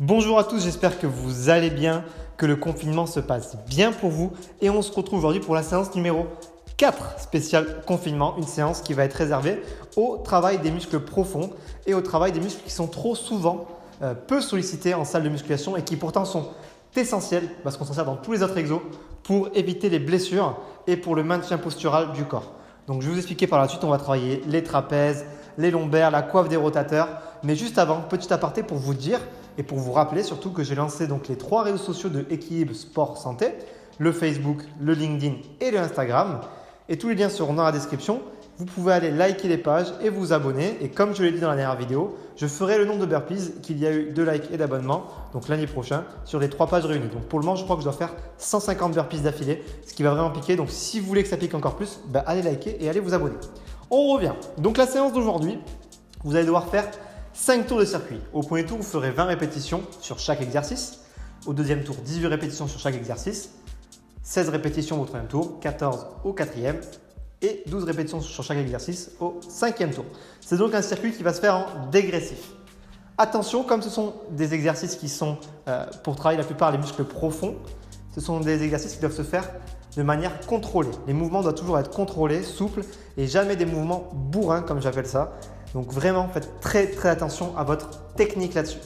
Bonjour à tous, j'espère que vous allez bien, que le confinement se passe bien pour vous et on se retrouve aujourd'hui pour la séance numéro 4 spéciale confinement, une séance qui va être réservée au travail des muscles profonds et au travail des muscles qui sont trop souvent peu sollicités en salle de musculation et qui pourtant sont essentiels parce qu'on s'en sert dans tous les autres exos pour éviter les blessures et pour le maintien postural du corps. Donc je vais vous expliquer par la suite, on va travailler les trapèzes, les lombaires, la coiffe des rotateurs. Mais juste avant, petit aparté pour vous dire et pour vous rappeler surtout que j'ai lancé donc les 3 réseaux sociaux de Équilibre Sport Santé, le Facebook, le LinkedIn et le Instagram. Et tous les liens seront dans la description. Vous pouvez aller liker les pages et vous abonner. Et comme je l'ai dit dans la dernière vidéo, je ferai le nombre de burpees qu'il y a eu de likes et d'abonnements donc l'année prochaine sur les 3 pages réunies. Donc pour le moment, je crois que je dois faire 150 burpees d'affilée, ce qui va vraiment piquer. Donc si vous voulez que ça pique encore plus, allez liker et allez vous abonner. On revient. Donc la séance d'aujourd'hui, vous allez devoir faire 5 tours de circuit. Au premier tour, vous ferez 20 répétitions sur chaque exercice. Au deuxième tour, 18 répétitions sur chaque exercice. 16 répétitions au troisième tour, 14 au quatrième et 12 répétitions sur chaque exercice au cinquième tour. C'est donc un circuit qui va se faire en dégressif. Attention, comme ce sont des exercices qui sont pour travailler la plupart les muscles profonds, ce sont des exercices qui doivent se faire de manière contrôlée. Les mouvements doivent toujours être contrôlés, souples et jamais des mouvements bourrins comme j'appelle ça. Donc vraiment, faites très attention à votre technique là-dessus.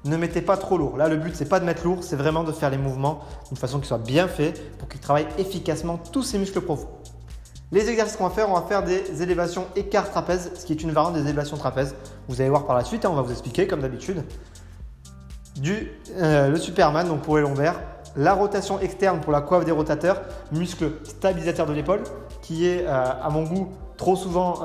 Ne mettez pas trop lourd. Là, le but, ce n'est pas de mettre lourd, c'est vraiment de faire les mouvements d'une façon qui soit bien faite pour qu'ils travaillent efficacement tous ces muscles profonds. Les exercices qu'on va faire des élévations écart trapèze, ce qui est une variante des élévations trapèze. Vous allez voir par la suite, on va vous expliquer comme d'habitude. Le Superman, donc pour les lombaires, la rotation externe pour la coiffe des rotateurs, muscle stabilisateur de l'épaule, qui est à mon goût trop souvent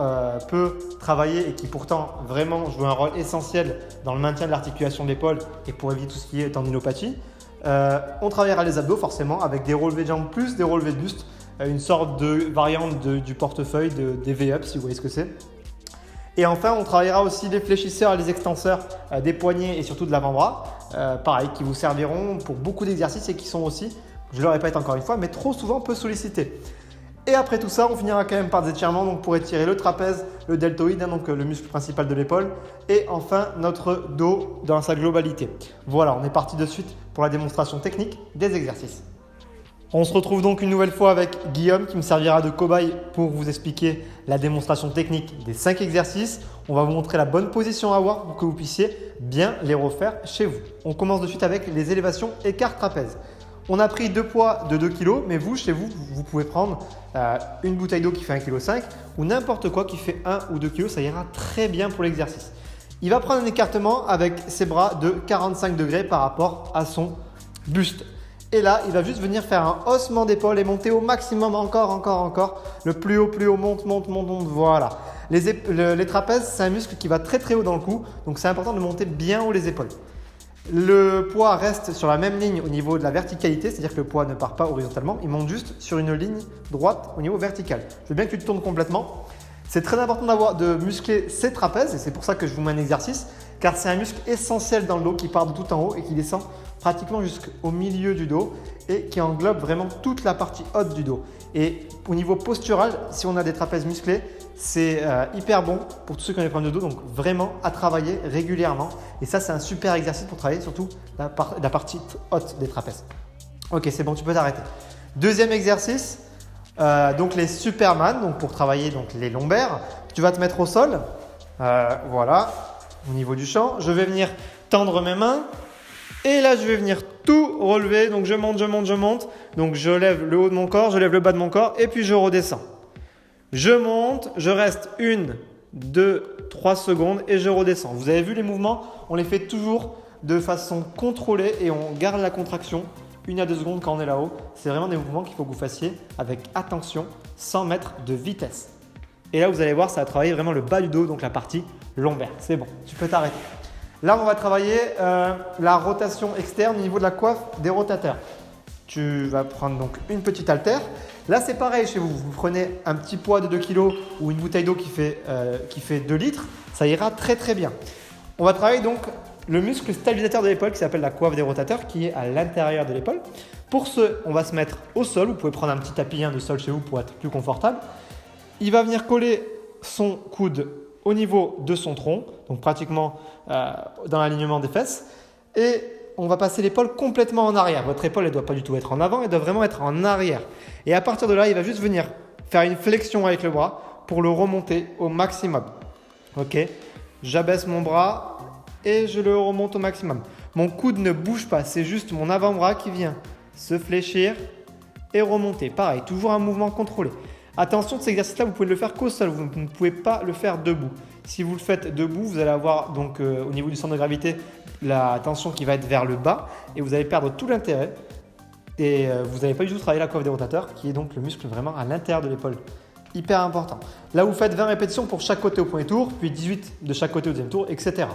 peu travaillé et qui pourtant vraiment joue un rôle essentiel dans le maintien de l'articulation de l'épaule et pour éviter tout ce qui est tendinopathie. On travaillera les abdos forcément avec des relevés de jambes plus des relevés de buste, une sorte de variante du portefeuille des V-up si vous voyez ce que c'est. Et enfin, on travaillera aussi les fléchisseurs et les extenseurs des poignets et surtout de l'avant-bras, pareil, qui vous serviront pour beaucoup d'exercices et qui sont aussi, je le répète encore une fois, mais trop souvent peu sollicités. Et après tout ça, on finira quand même par des étirements donc pour étirer le trapèze, le deltoïde, donc le muscle principal de l'épaule, et enfin notre dos dans sa globalité. Voilà, on est parti de suite pour la démonstration technique des exercices. On se retrouve donc une nouvelle fois avec Guillaume qui me servira de cobaye pour vous expliquer la démonstration technique des 5 exercices. On va vous montrer la bonne position à avoir pour que vous puissiez bien les refaire chez vous. On commence de suite avec les élévations écart trapèze. On a pris 2 poids de 2 kg, mais vous, chez vous, vous pouvez prendre une bouteille d'eau qui fait 1,5 kg ou n'importe quoi qui fait 1 ou 2 kg, ça ira très bien pour l'exercice. Il va prendre un écartement avec ses bras de 45 degrés par rapport à son buste. Et là, il va juste venir faire un haussement d'épaule et monter au maximum encore. Le plus haut, monte. Voilà. Les trapèzes, c'est un muscle qui va très haut dans le cou, donc c'est important de monter bien haut les épaules. Le poids reste sur la même ligne au niveau de la verticalité, c'est-à-dire que le poids ne part pas horizontalement, il monte juste sur une ligne droite au niveau vertical. Je veux bien que tu te tournes complètement. C'est très important de muscler ces trapèzes et c'est pour ça que je vous mets un exercice, car c'est un muscle essentiel dans le dos qui part de tout en haut et qui descend pratiquement jusqu'au milieu du dos et qui englobe vraiment toute la partie haute du dos. Et au niveau postural, si on a des trapèzes musclés, c'est hyper bon pour tous ceux qui ont des problèmes de dos, donc vraiment à travailler régulièrement. Et ça, c'est un super exercice pour travailler surtout la partie haute des trapèzes. Ok, c'est bon, tu peux t'arrêter. Deuxième exercice, donc les Superman, donc pour travailler donc les lombaires. Tu vas te mettre au sol, voilà, au niveau du champ. Je vais venir tendre mes mains. Et là, je vais venir tout relever. Donc, je monte. Donc, je lève le haut de mon corps, je lève le bas de mon corps et puis je redescends. Je monte, je reste 1, 2, 3 secondes et je redescends. Vous avez vu les mouvements? On les fait toujours de façon contrôlée et on garde la contraction 1 à 2 secondes quand on est là-haut. C'est vraiment des mouvements qu'il faut que vous fassiez avec attention, sans mettre de vitesse. Et là, vous allez voir, ça va travailler vraiment le bas du dos, donc la partie lombaire. C'est bon, tu peux t'arrêter. Là, on va travailler la rotation externe au niveau de la coiffe des rotateurs. Tu vas prendre donc une petite haltère. Là, c'est pareil chez vous. Vous prenez un petit poids de 2 kg ou une bouteille d'eau qui fait 2 litres. Ça ira très bien. On va travailler donc le muscle stabilisateur de l'épaule qui s'appelle la coiffe des rotateurs qui est à l'intérieur de l'épaule. Pour ce, on va se mettre au sol. Vous pouvez prendre un petit tapis de sol chez vous pour être plus confortable. Il va venir coller son coude au niveau de son tronc, donc pratiquement dans l'alignement des fesses. Et on va passer l'épaule complètement en arrière. Votre épaule, elle ne doit pas du tout être en avant, elle doit vraiment être en arrière. Et à partir de là, il va juste venir faire une flexion avec le bras pour le remonter au maximum. Ok, j'abaisse mon bras et je le remonte au maximum. Mon coude ne bouge pas, c'est juste mon avant-bras qui vient se fléchir et remonter. Pareil, toujours un mouvement contrôlé. Attention, cet exercice-là, vous pouvez le faire qu'au sol, vous ne pouvez pas le faire debout. Si vous le faites debout, vous allez avoir donc au niveau du centre de gravité la tension qui va être vers le bas et vous allez perdre tout l'intérêt et vous n'allez pas du tout travailler la coiffe des rotateurs qui est donc le muscle vraiment à l'intérieur de l'épaule. Hyper important. Là, vous faites 20 répétitions pour chaque côté au premier tour, puis 18 de chaque côté au deuxième tour, etc.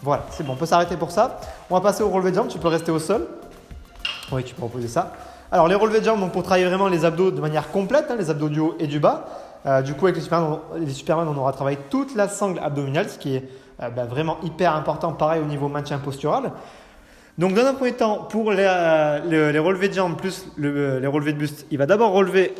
Voilà, c'est bon, on peut s'arrêter pour ça. On va passer au relevé de jambes, tu peux rester au sol. Oui, tu peux reposer ça. Alors, les relevés de jambes, donc pour travailler vraiment les abdos de manière complète, les abdos du haut et du bas. Du coup, avec les Superman, on aura travaillé toute la sangle abdominale, ce qui est vraiment hyper important, pareil au niveau maintien postural. Donc, dans un premier temps, pour les relevés de jambes plus les relevés de buste, il va d'abord relever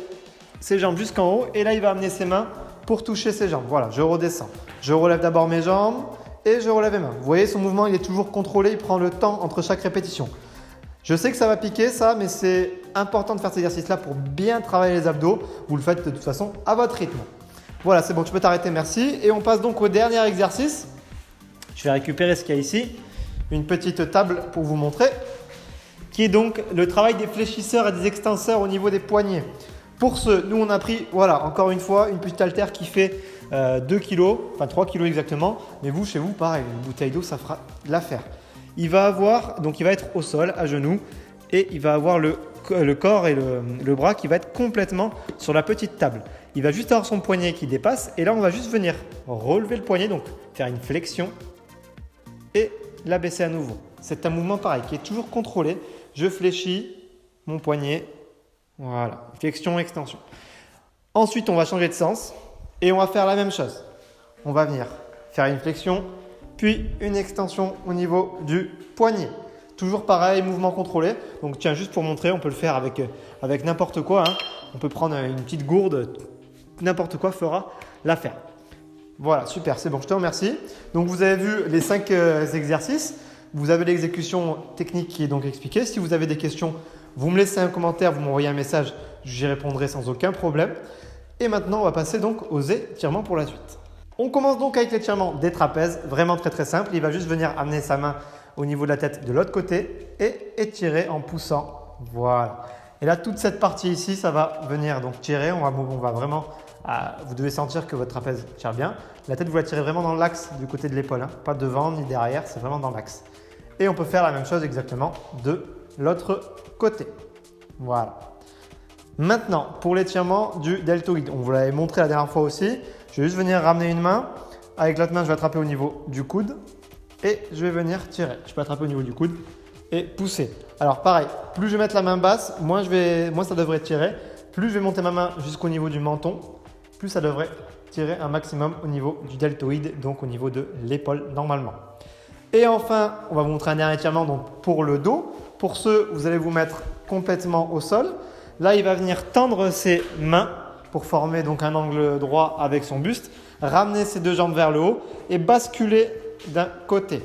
ses jambes jusqu'en haut et là, il va amener ses mains pour toucher ses jambes. Voilà, je redescends. Je relève d'abord mes jambes et je relève mes mains. Vous voyez, son mouvement, il est toujours contrôlé, il prend le temps entre chaque répétition. Je sais que ça va piquer ça, mais c'est important de faire cet exercice-là pour bien travailler les abdos. Vous le faites de toute façon à votre rythme. Voilà, c'est bon, tu peux t'arrêter, merci. Et on passe donc au dernier exercice. Je vais récupérer ce qu'il y a ici. Une petite table pour vous montrer, qui est donc le travail des fléchisseurs et des extenseurs au niveau des poignets. Pour ce, nous on a pris, voilà, encore une fois, une petite haltère qui fait 2 kg, enfin 3 kg exactement. Mais vous, chez vous, pareil, une bouteille d'eau, ça fera l'affaire. Il va être au sol, à genoux, et il va avoir le corps et le bras qui va être complètement sur la petite table. Il va juste avoir son poignet qui dépasse, et là, on va juste venir relever le poignet, donc faire une flexion, et l'abaisser à nouveau. C'est un mouvement pareil, qui est toujours contrôlé. Je fléchis mon poignet, voilà, flexion, extension. Ensuite, on va changer de sens, et on va faire la même chose. On va venir faire une flexion, puis une extension au niveau du poignet. Toujours pareil, mouvement contrôlé. Donc tiens, juste pour montrer, on peut le faire avec n'importe quoi. On peut prendre une petite gourde, n'importe quoi fera l'affaire. Voilà, super, c'est bon, je te remercie. Donc vous avez vu les 5 exercices. Vous avez l'exécution technique qui est donc expliquée. Si vous avez des questions, vous me laissez un commentaire, vous m'envoyez un message, j'y répondrai sans aucun problème. Et maintenant, on va passer donc aux étirements pour la suite. On commence donc avec l'étirement des trapèzes, vraiment très très simple. Il va juste venir amener sa main au niveau de la tête de l'autre côté et étirer en poussant. Voilà. Et là, toute cette partie ici, ça va venir donc tirer. On va vraiment, vous devez sentir que votre trapèze tire bien. La tête, vous la tirez vraiment dans l'axe du côté de l'épaule, pas devant ni derrière, c'est vraiment dans l'axe. Et on peut faire la même chose exactement de l'autre côté. Voilà. Maintenant, pour l'étirement du deltoïde, on vous l'avait montré la dernière fois aussi. Je vais juste venir ramener une main. Avec l'autre main, je vais attraper au niveau du coude et je vais venir tirer. Je peux attraper au niveau du coude et pousser. Alors pareil, plus je vais mettre la main basse, moins ça devrait tirer. Plus je vais monter ma main jusqu'au niveau du menton, plus ça devrait tirer un maximum au niveau du deltoïde, donc au niveau de l'épaule normalement. Et enfin, on va vous montrer un dernier étirement donc pour le dos. Pour ce, vous allez vous mettre complètement au sol. Là, il va venir tendre ses mains pour former donc un angle droit avec son buste, ramener ses deux jambes vers le haut et basculer d'un côté.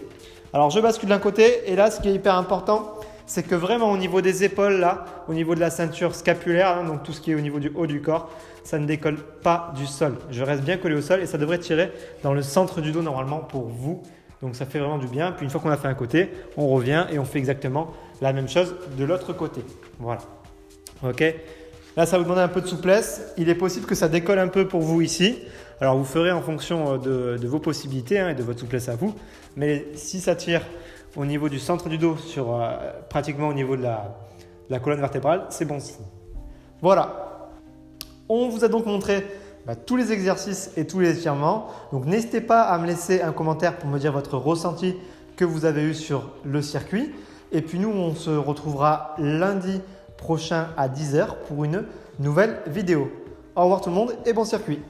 Alors, je bascule d'un côté et là, ce qui est hyper important, c'est que vraiment au niveau des épaules, là, au niveau de la ceinture scapulaire, donc tout ce qui est au niveau du haut du corps, ça ne décolle pas du sol. Je reste bien collé au sol et ça devrait tirer dans le centre du dos normalement pour vous. Donc, ça fait vraiment du bien. Puis, une fois qu'on a fait un côté, on revient et on fait exactement la même chose de l'autre côté. Voilà. Ok. Là, ça va vous demander un peu de souplesse. Il est possible que ça décolle un peu pour vous ici. Alors, vous ferez en fonction de vos possibilités et de votre souplesse à vous. Mais si ça tire au niveau du centre du dos, pratiquement au niveau de la colonne vertébrale, c'est bon signe. Voilà. On vous a donc montré tous les exercices et tous les étirements. Donc, n'hésitez pas à me laisser un commentaire pour me dire votre ressenti que vous avez eu sur le circuit. Et puis, nous, on se retrouvera lundi prochain à 10 h pour une nouvelle vidéo. Au revoir tout le monde et bon circuit!